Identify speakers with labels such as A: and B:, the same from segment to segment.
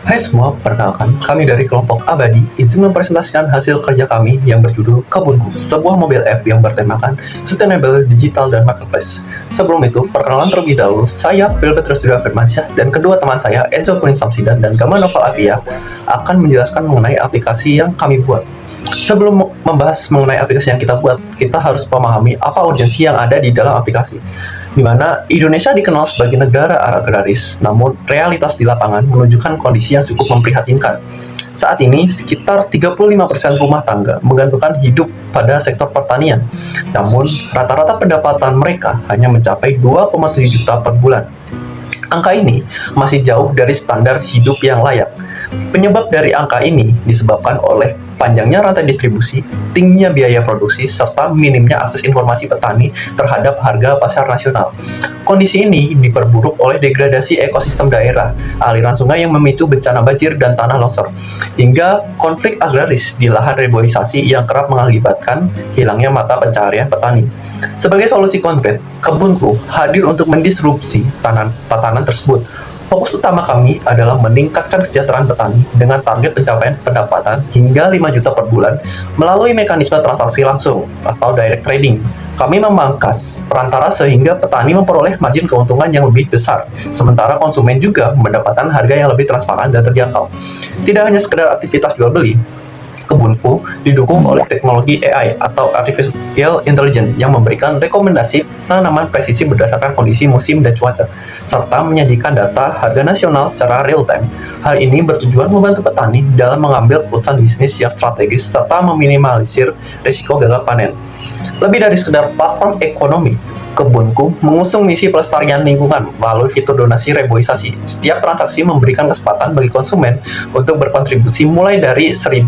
A: Hai semua, perkenalkan, kami dari kelompok Abadi izin mempresentasikan hasil kerja kami yang berjudul Kebunku, sebuah mobile app yang bertemakan Sustainable, Digital, dan Marketplace. Sebelum itu, perkenalan terlebih dahulu, saya Philip Studio Firmansyah dan kedua teman saya, Enzo Kunin Samsidan dan Gama Noval Avia, akan menjelaskan mengenai aplikasi yang kami buat. Sebelum membahas mengenai aplikasi yang kita buat, kita harus memahami apa urgensi yang ada di dalam aplikasi. Di mana Indonesia dikenal sebagai negara agraris, namun realitas di lapangan menunjukkan kondisi yang cukup memprihatinkan. Saat ini, sekitar 35% rumah tangga menggantungkan hidup pada sektor pertanian. Namun, rata-rata pendapatan mereka hanya mencapai 2,7 juta per bulan. Angka ini masih jauh dari standar hidup yang layak. Penyebab dari angka ini disebabkan oleh panjangnya rantai distribusi, tingginya biaya produksi, serta minimnya akses informasi petani terhadap harga pasar nasional. Kondisi ini diperburuk oleh degradasi ekosistem daerah, aliran sungai yang memicu bencana banjir dan tanah longsor, hingga konflik agraris di lahan reboisasi yang kerap mengakibatkan hilangnya mata pencaharian petani. Sebagai solusi konkret, Kebunku hadir untuk mendisrupsi tatanan tersebut. Fokus utama kami adalah meningkatkan kesejahteraan petani dengan target pencapaian pendapatan hingga 5 juta per bulan melalui mekanisme transaksi langsung atau direct trading. Kami memangkas perantara sehingga petani memperoleh margin keuntungan yang lebih besar, sementara konsumen juga mendapatkan harga yang lebih transparan dan terjangkau. Tidak hanya sekedar aktivitas jual beli, Kebunku didukung oleh teknologi AI atau Artificial Intelligence yang memberikan rekomendasi tanaman presisi berdasarkan kondisi musim dan cuaca, serta menyajikan data harga nasional secara real-time. Hal ini bertujuan membantu petani dalam mengambil keputusan bisnis yang strategis serta meminimalisir risiko gagal panen. Lebih dari sekedar platform ekonomi, Kebunku mengusung misi pelestarian lingkungan melalui fitur donasi reboisasi. Setiap transaksi memberikan kesempatan bagi konsumen untuk berkontribusi mulai dari 1.000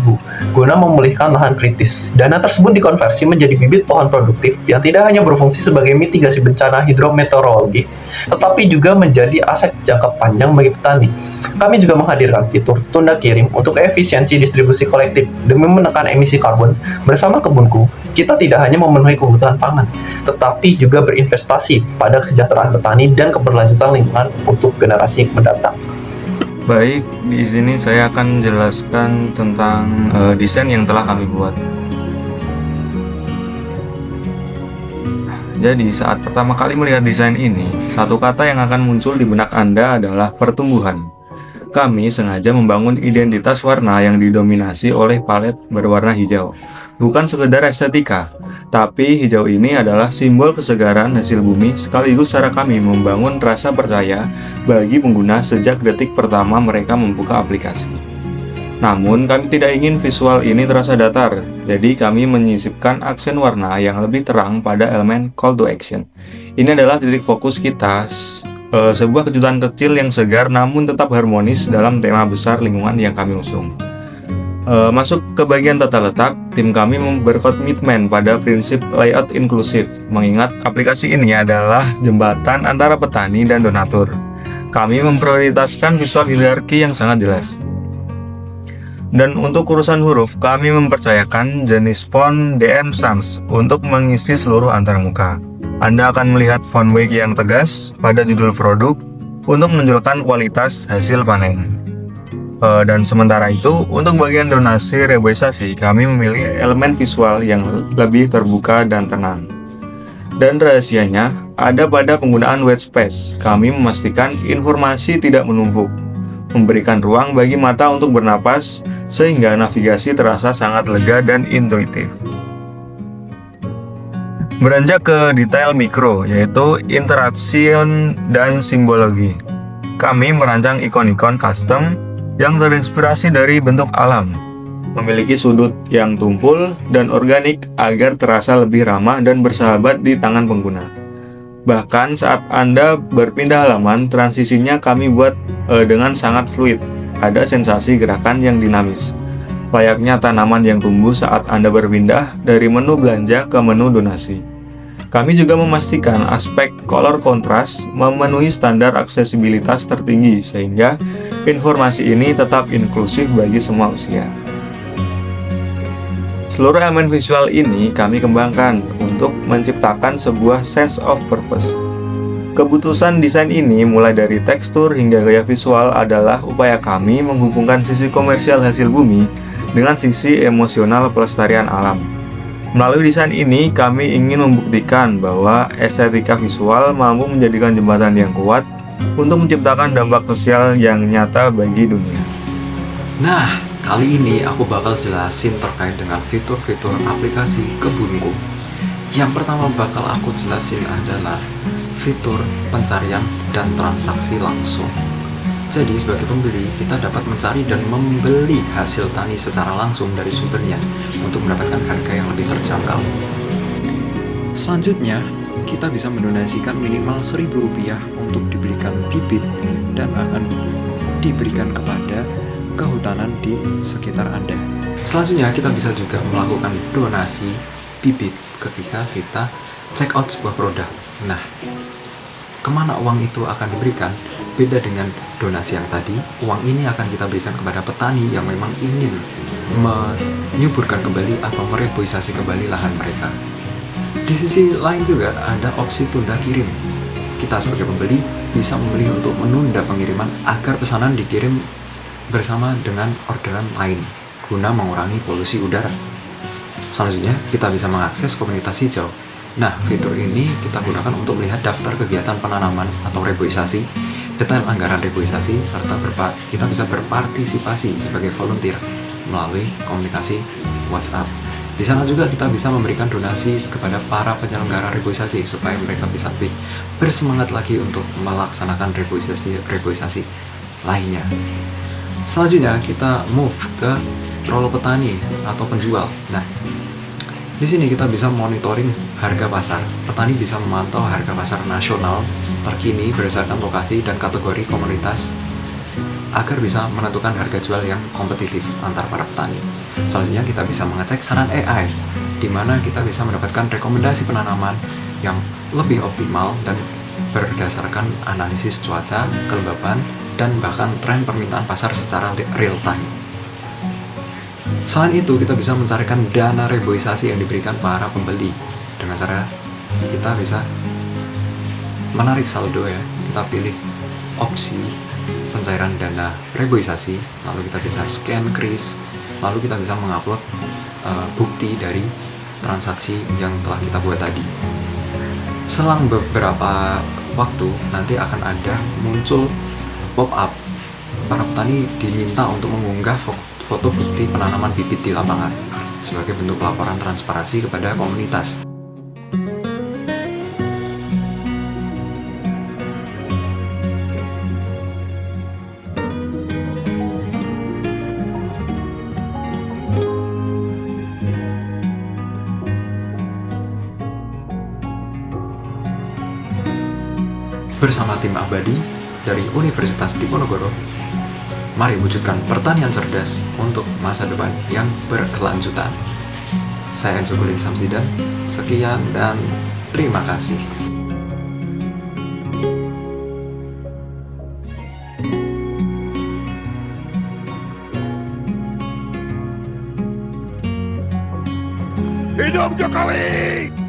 A: guna memulihkan lahan kritis. Dana tersebut dikonversi menjadi bibit pohon produktif yang tidak hanya berfungsi sebagai mitigasi bencana hidrometeorologi, tetapi juga menjadi aset jangka panjang bagi petani. Kami juga menghadirkan fitur tunda kirim untuk efisiensi distribusi kolektif demi menekan emisi karbon. Bersama Kebunku, kita tidak hanya memenuhi kebutuhan pangan, tetapi juga berinvestasi pada kesejahteraan petani dan keberlanjutan lingkungan untuk generasi mendatang.
B: Baik, di sini saya akan menjelaskan tentang desain yang telah kami buat. Jadi, saat pertama kali melihat desain ini, satu kata yang akan muncul di benak Anda adalah pertumbuhan. Kami sengaja membangun identitas warna yang didominasi oleh palet berwarna hijau. Bukan sekedar estetika, tapi hijau ini adalah simbol kesegaran hasil bumi sekaligus cara kami membangun rasa percaya bagi pengguna sejak detik pertama mereka membuka aplikasi. Namun, kami tidak ingin visual ini terasa datar, jadi kami menyisipkan aksen warna yang lebih terang pada elemen call to action. Ini adalah titik fokus kita, sebuah kejutan kecil yang segar namun tetap harmonis dalam tema besar lingkungan yang kami usung. Masuk ke bagian tata letak, tim kami berkomitmen pada prinsip layout inklusif, mengingat aplikasi ini adalah jembatan antara petani dan donatur. Kami memprioritaskan visual hierarki yang sangat jelas. Dan untuk urusan huruf, kami mempercayakan jenis font DM Sans untuk mengisi seluruh antarmuka. Anda akan melihat font weight yang tegas pada judul produk untuk menunjukkan kualitas hasil panen. Dan sementara itu, untuk bagian donasi reboisasi, kami memilih elemen visual yang lebih terbuka dan tenang. Dan rahasianya ada pada penggunaan white space. Kami memastikan informasi tidak menumpuk, memberikan ruang bagi mata untuk bernapas, sehingga navigasi terasa sangat lega dan intuitif. Beranjak ke detail mikro, yaitu interaksi dan simbologi. Kami merancang ikon-ikon custom yang terinspirasi dari bentuk alam, memiliki sudut yang tumpul dan organik agar terasa lebih ramah dan bersahabat di tangan pengguna. Bahkan saat Anda berpindah halaman, transisinya kami buat dengan sangat fluid. Ada sensasi gerakan yang dinamis, layaknya tanaman yang tumbuh saat Anda berpindah dari menu belanja ke menu donasi. Kami juga memastikan aspek color contrast memenuhi standar aksesibilitas tertinggi sehingga informasi ini tetap inklusif bagi semua usia. Seluruh elemen visual ini kami kembangkan untuk menciptakan sebuah sense of purpose. Keputusan desain ini mulai dari tekstur hingga gaya visual adalah upaya kami menghubungkan sisi komersial hasil bumi dengan sisi emosional pelestarian alam. Melalui desain ini, kami ingin membuktikan bahwa estetika visual mampu menjadikan jembatan yang kuat untuk menciptakan dampak sosial yang nyata bagi dunia.
C: Nah, kali ini aku bakal jelasin terkait dengan fitur-fitur aplikasi kebunku. Yang pertama bakal aku jelasin adalah fitur pencarian dan transaksi langsung. Jadi sebagai pembeli, kita dapat mencari dan membeli hasil tani secara langsung dari sumbernya untuk mendapatkan harga yang lebih terjangkau. Selanjutnya, kita bisa mendonasikan minimal Rp1.000 untuk dibelikan bibit dan akan diberikan kepada kehutanan di sekitar Anda. Selanjutnya, kita bisa juga melakukan donasi bibit ketika kita check out sebuah produk. Nah, kemana uang itu akan diberikan? Beda dengan donasi yang tadi, uang ini akan kita berikan kepada petani yang memang ingin menyuburkan kembali atau mereboisasi kembali lahan mereka. Di sisi lain juga ada opsi tunda kirim. Kita sebagai pembeli bisa memilih untuk menunda pengiriman agar pesanan dikirim bersama dengan orderan lain guna mengurangi polusi udara. Selanjutnya, kita bisa mengakses komunitas hijau. Nah, fitur ini kita gunakan untuk melihat daftar kegiatan penanaman atau reboisasi, detail anggaran reboisasi, serta kita bisa berpartisipasi sebagai volunteer melalui komunikasi WhatsApp. Di sana juga kita bisa memberikan donasi kepada para penyelenggara reboisasi supaya mereka bisa lebih bersemangat lagi untuk melaksanakan reboisasi lainnya. Selanjutnya kita move ke role petani atau penjual. Nah, di sini kita bisa monitoring harga pasar. Petani bisa memantau harga pasar nasional terkini berdasarkan lokasi dan kategori komunitas agar bisa menentukan harga jual yang kompetitif antar para petani. Selanjutnya kita bisa mengecek saran AI, di mana kita bisa mendapatkan rekomendasi penanaman yang lebih optimal dan berdasarkan analisis cuaca, kelembapan, dan bahkan tren permintaan pasar secara real time. Selain itu, kita bisa mencarikan dana reboisasi yang diberikan para pembeli dengan cara kita bisa menarik saldo ya. Kita pilih opsi pencairan dana reboisasi, lalu kita bisa scan kris, lalu kita bisa mengupload bukti dari transaksi yang telah kita buat tadi. Selang beberapa waktu nanti akan ada muncul pop-up. Para petani diminta untuk mengunggah foto bukti penanaman bibit di lapangan sebagai bentuk laporan transparansi kepada komunitas. Bersama tim Abadi dari Universitas Diponegoro, mari wujudkan pertanian cerdas untuk masa depan yang berkelanjutan. Saya Enzo Kuling Samsidan, sekian dan terima kasih.
D: Hidup Jokowi!